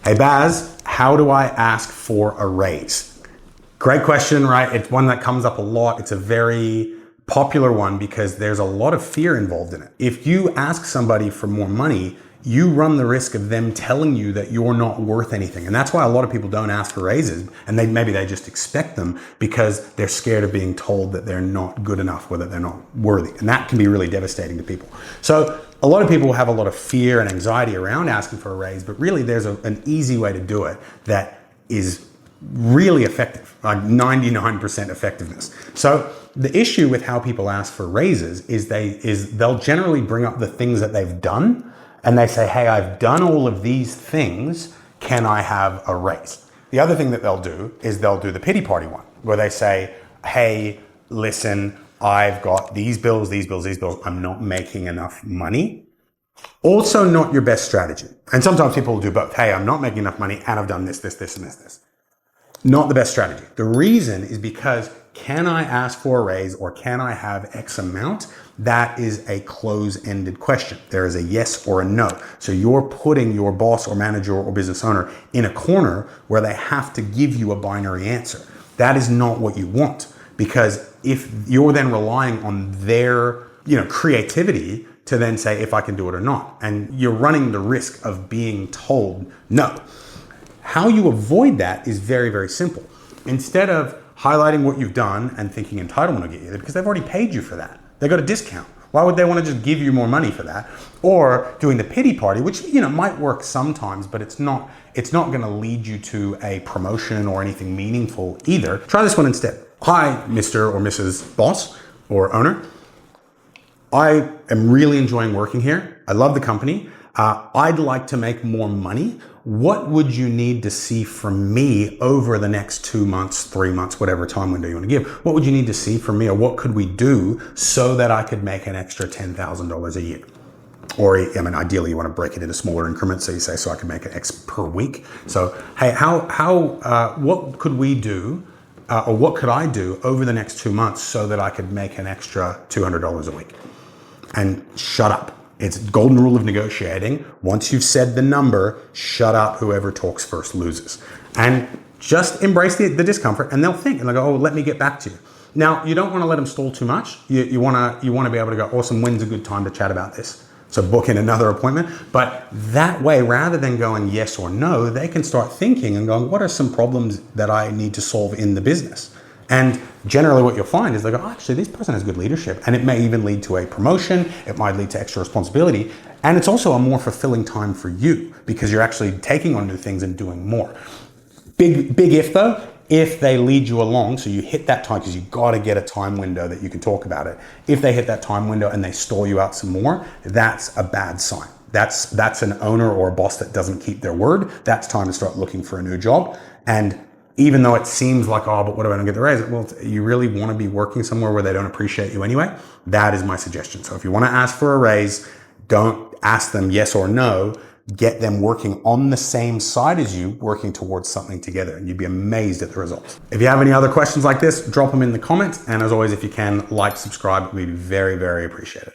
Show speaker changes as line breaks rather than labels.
Hey Baz, how do I ask for a raise? Great question, right? It's one that comes up a lot. It's a very popular one because there's a lot of fear involved in it. If you ask somebody for more money, you run the risk of them telling you that you're not worth anything. And that's why a lot of people don't ask for raises, and maybe they just expect them because they're scared of being told that they're not good enough or that they're not worthy. And that can be really devastating to people. So a lot of people have a lot of fear and anxiety around asking for a raise, but really there's an easy way to do it that is really effective, like 99% effectiveness. So the issue with how people ask for raises is they'll generally bring up the things that they've done, and they say, hey, I've done all of these things, can I have a raise? The other thing that they'll do is they'll do the pity party one, where they say, hey, listen, I've got these bills, I'm not making enough money. Also not your best strategy. And sometimes people will do both. Hey, I'm not making enough money and I've done this, and this. Not the best strategy. The reason is because can I ask for a raise or can I have X amount? That is a close-ended question. There is a yes or a no. So you're putting your boss or manager or business owner in a corner where they have to give you a binary answer. That is not what you want, because if you're then relying on their, creativity to then say if I can do it or not, and you're running the risk of being told no. How you avoid that is very, very simple. Instead of highlighting what you've done and thinking entitlement will get you there, because they've already paid you for that. They got a discount. Why would they want to just give you more money for that? Or doing the pity party, which might work sometimes, but it's not going to lead you to a promotion or anything meaningful either. Try this one instead. Hi, Mr. or Mrs. Boss or owner. I am really enjoying working here. I love the company. I'd like to make more money. What would you need to see from me over the next 2 months, 3 months, whatever time window you want to give? What would you need to see from me, or what could we do so that I could make an extra $10,000 a year? Or, ideally you want to break it into smaller increments. So you say, so I can make an X per week. So, hey, what could we do, or what could I do over the next 2 months so that I could make an extra $200 a week? And shut up. It's golden rule of negotiating. Once you've said the number, shut up. Whoever talks first loses. And just embrace the discomfort, and they'll think, and they'll go, oh, let me get back to you. Now, you don't want to let them stall too much. You want to be able to go, awesome, when's a good time to chat about this? So book in another appointment. But that way, rather than going yes or no, they can start thinking and going, what are some problems that I need to solve in the business? And generally what you'll find is they go, oh, actually, this person has good leadership. And it may even lead to a promotion. It might lead to extra responsibility. And it's also a more fulfilling time for you because you're actually taking on new things and doing more. Big if though, if they lead you along, so you hit that time, because you got to get a time window that you can talk about it. If they hit that time window and they stall you out some more, that's a bad sign. That's an owner or a boss that doesn't keep their word. That's time to start looking for a new job. And even though it seems like, oh, but what if I don't get the raise? Well, you really want to be working somewhere where they don't appreciate you anyway? That is my suggestion. So if you want to ask for a raise, don't ask them yes or no. Get them working on the same side as you, working towards something together, and you'd be amazed at the results. If you have any other questions like this, drop them in the comments. And as always, if you can, like, subscribe, we'd be very, very appreciated.